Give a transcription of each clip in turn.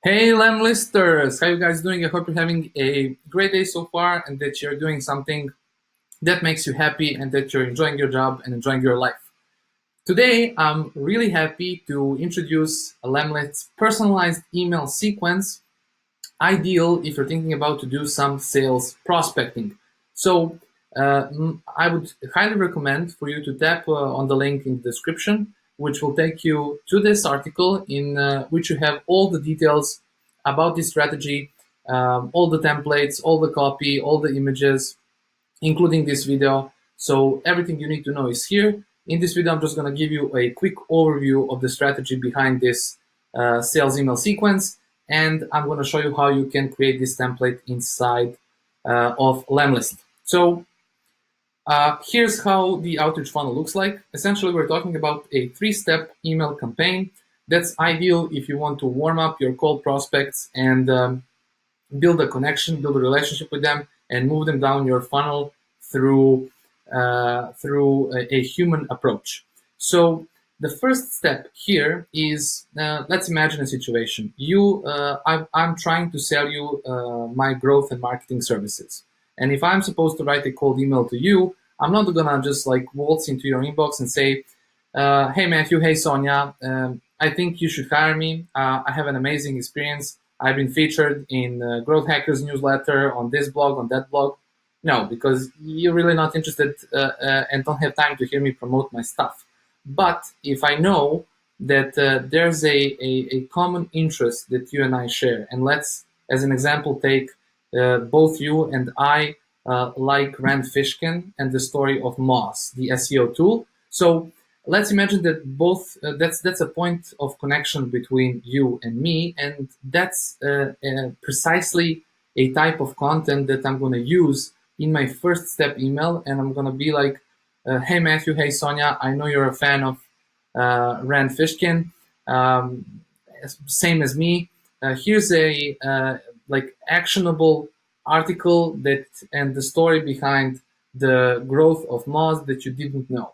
Hey lemlisters, how you guys doing? I hope you're having a great day so far and that you're doing something that makes you happy and that you're enjoying your job and enjoying your life. Today, I'm really happy to introduce a lemlist personalized email sequence, ideal if you're thinking about to do some sales prospecting. So I would highly recommend for you to tap on the link in the description, which will take you to this article in which you have all the details about this strategy, all the templates, all the copy, all the images, including this video. So everything you need to know is here. In this video, I'm just going to give you a quick overview of the strategy behind this sales email sequence, and I'm going to show you how you can create this template inside of lemlist. So here's how the outreach funnel looks like. Essentially, we're talking about a 3-step email campaign that's ideal if you want to warm up your cold prospects and build a connection, build a relationship with them, and move them down your funnel through a human approach. So the first step here is let's imagine a situation. I'm trying to sell you my growth and marketing services, and if I'm supposed to write a cold email to you, I'm not gonna just like waltz into your inbox and say, "Hey Matthew, hey Sonia, I think you should hire me. I have an amazing experience. I've been featured in Growth Hackers newsletter, on this blog, on that blog." No, because you're really not interested and don't have time to hear me promote my stuff. But if I know that there's a common interest that you and I share, and let's, as an example, take both you and I like Rand Fishkin and the story of Moz, the SEO tool. So let's imagine that both that's a point of connection between you and me, and that's precisely a type of content that I'm going to use in my first step email. And I'm going to be like, "Hey Matthew, hey Sonia, I know you're a fan of Rand Fishkin, same as me. Here's a like actionable article that and the story behind the growth of Moz that you didn't know."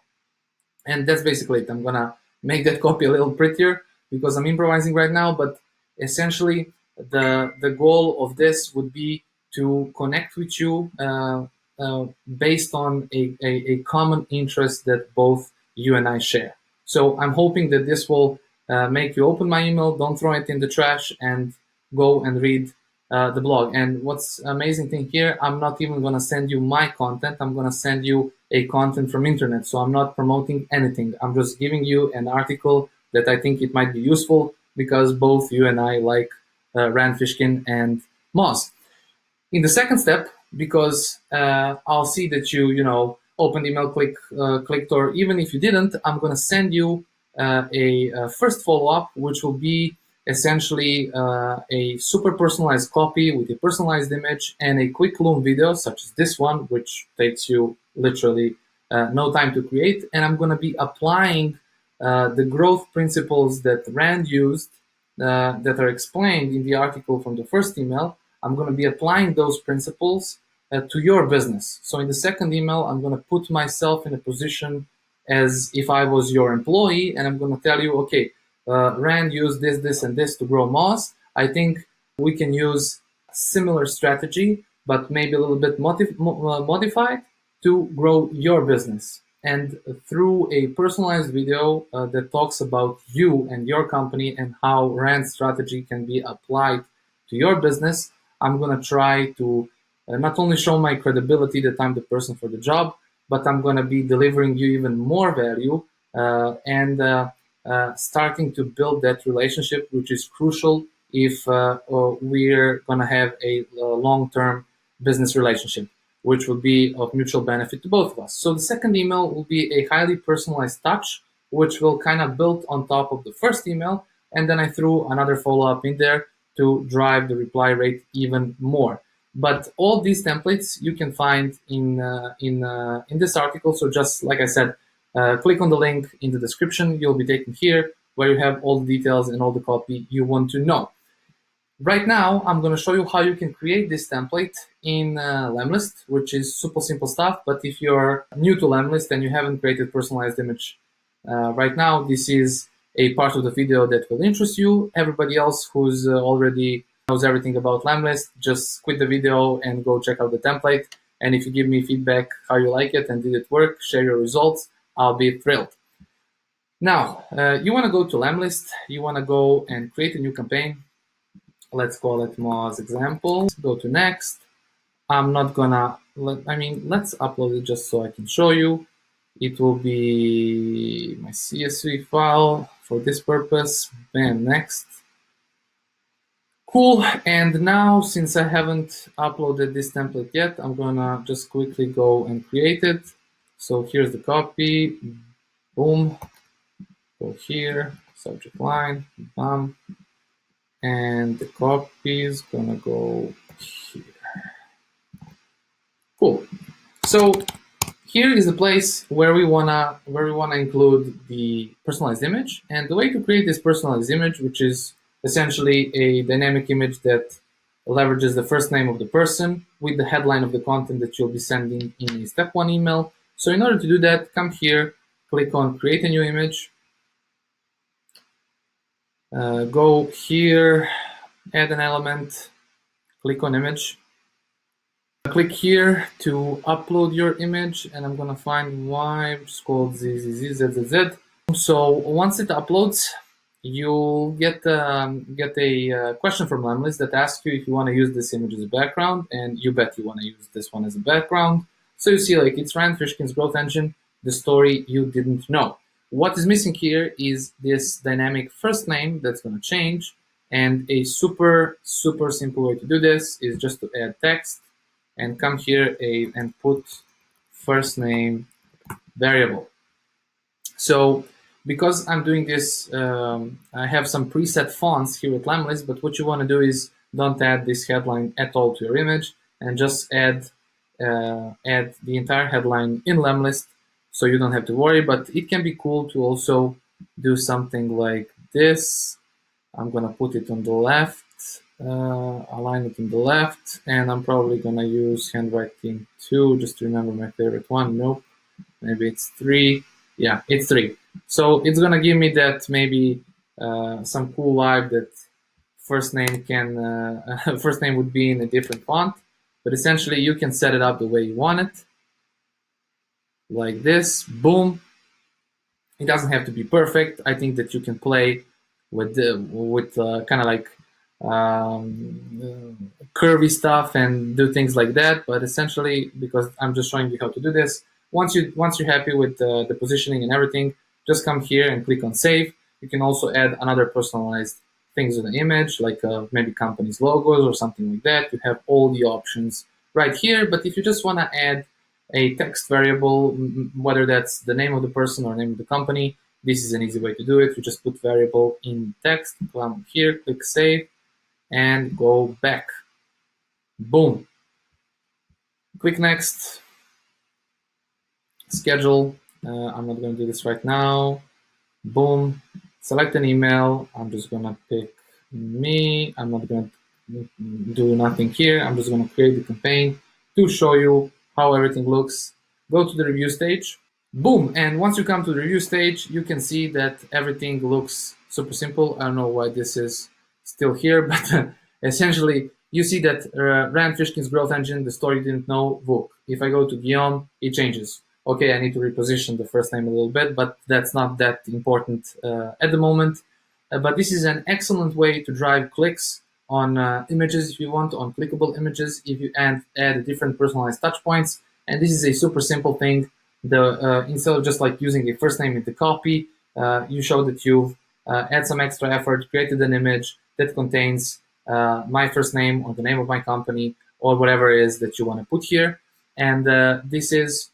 And that's basically it. I'm gonna make that copy a little prettier because I'm improvising right now, but essentially the goal of this would be to connect with you based on a common interest that both you and I share. So I'm hoping that this will make you open my email, don't throw it in the trash, and go and read the blog. And what's amazing thing here, I'm not even going to send you my content. I'm going to send you a content from internet. So I'm not promoting anything. I'm just giving you an article that I think it might be useful because both you and I like Rand Fishkin and Moz. In the second step, because I'll see that you opened email, clicked, or even if you didn't, I'm going to send you a first follow-up, which will be essentially a super personalized copy with a personalized image and a quick Loom video, such as this one, which takes you literally no time to create. And I'm going to be applying the growth principles that Rand used that are explained in the article from the first email. I'm going to be applying those principles to your business. So in the second email, I'm going to put myself in a position as if I was your employee, and I'm going to tell you, okay, Rand used this, this, and this to grow Moz. I think we can use a similar strategy, but maybe a little bit modified to grow your business. And through a personalized video that talks about you and your company and how Rand's strategy can be applied to your business, I'm going to try to not only show my credibility that I'm the person for the job, but I'm going to be delivering you even more value and starting to build that relationship, which is crucial if we're going to have a long-term business relationship, which will be of mutual benefit to both of us. So the second email will be a highly personalized touch, which will kind of build on top of the first email. And then I threw another follow-up in there to drive the reply rate even more. But all these templates you can find in this article. So just like I said, click on the link in the description. You'll be taken here where you have all the details and all the copy you want to know. Right now, I'm going to show you how you can create this template in lemlist, which is super simple stuff. But if you're new to lemlist and you haven't created personalized image right now, this is a part of the video that will interest you. Everybody else who's already knows everything about lemlist, just quit the video and go check out the template. And if you give me feedback how you like it and did it work, share your results, I'll be thrilled. Now, you want to go to lemlist, you want to go and create a new campaign. Let's call it Moz example. Go to next. I'm not gonna, let's upload it just so I can show you. It will be my CSV file for this purpose. Bam, next. Cool, and now since I haven't uploaded this template yet, I'm gonna just quickly go and create it. So here's the copy, boom, go here, subject line, bam, and the copy is gonna go here. Cool. So here is the place where we wanna include the personalized image, and the way to create this personalized image, which is essentially a dynamic image that leverages the first name of the person with the headline of the content that you'll be sending in a step 1 email. So in order to do that, come here, click on create a new image, go here, add an element, click on image. Click here to upload your image, and I'm gonna find Y, which is called ZZZ. So once it uploads, you'll get a question from lemlist that asks you if you want to use this image as a background, and you bet you want to use this one as a background. So you see, like, it's Rand Fishkin's growth engine, the story you didn't know. What is missing here is this dynamic first name that's going to change, and a super simple way to do this is just to add text and come here and put first name variable. So because I'm doing this, I have some preset fonts here at lemlist, but what you want to do is don't add this headline at all to your image, and just add the entire headline in lemlist, so you don't have to worry. But it can be cool to also do something like this. I'm gonna put it on the left, align it on the left, and I'm probably gonna use handwriting 2 just to remember my favorite one. Nope, maybe it's 3. Yeah, it's 3. So it's gonna give me that maybe some cool vibe that first name first name would be in a different font, but essentially you can set it up the way you want it, like this. Boom. It doesn't have to be perfect. I think that you can play with kind of like curvy stuff and do things like that. But essentially, because I'm just showing you how to do this, once you're happy with the positioning and everything, just come here and click on save. You can also add another personalized things in the image, like maybe company's logos or something like that. You have all the options right here. But if you just want to add a text variable, whether that's the name of the person or name of the company, this is an easy way to do it. You just put variable in text, come here, click save, and go back. Boom. Click next. Schedule. I'm not going to do this right now. Boom. Select an email. I'm just going to pick me. I'm not going to do nothing here. I'm just going to create the campaign to show you how everything looks. Go to the review stage. Boom. And once you come to the review stage, you can see that everything looks super simple. I don't know why this is still here, but essentially you see that Rand Fishkin's growth engine, the story you didn't know, Vuk. If I go to Guillaume, it changes. Okay, I need to reposition the first name a little bit, but that's not that important at the moment. But this is an excellent way to drive clicks on images if you want, on clickable images, if you add different personalized touch points. And this is a super simple thing. Instead of just like using a first name in the copy, you show that you've add some extra effort, created an image that contains my first name or the name of my company or whatever it is that you want to put here. And this is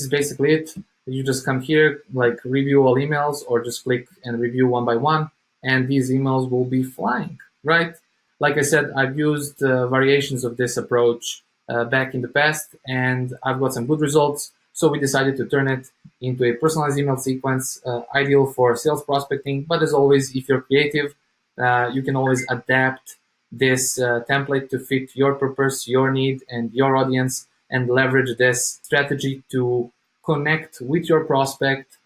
basically it. You just come here, like review all emails, or just click and review one by one, and these emails will be flying, right? Like I said, I've used variations of this approach back in the past, and I've got some good results. So we decided to turn it into a personalized email sequence, ideal for sales prospecting. But as always, if you're creative, you can always adapt this template to fit your purpose, your need, and your audience, and leverage this strategy to connect with your prospect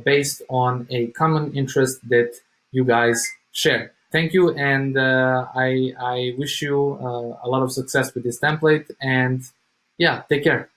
based on a common interest that you guys share. Thank you, and I wish you a lot of success with this template. And yeah, take care.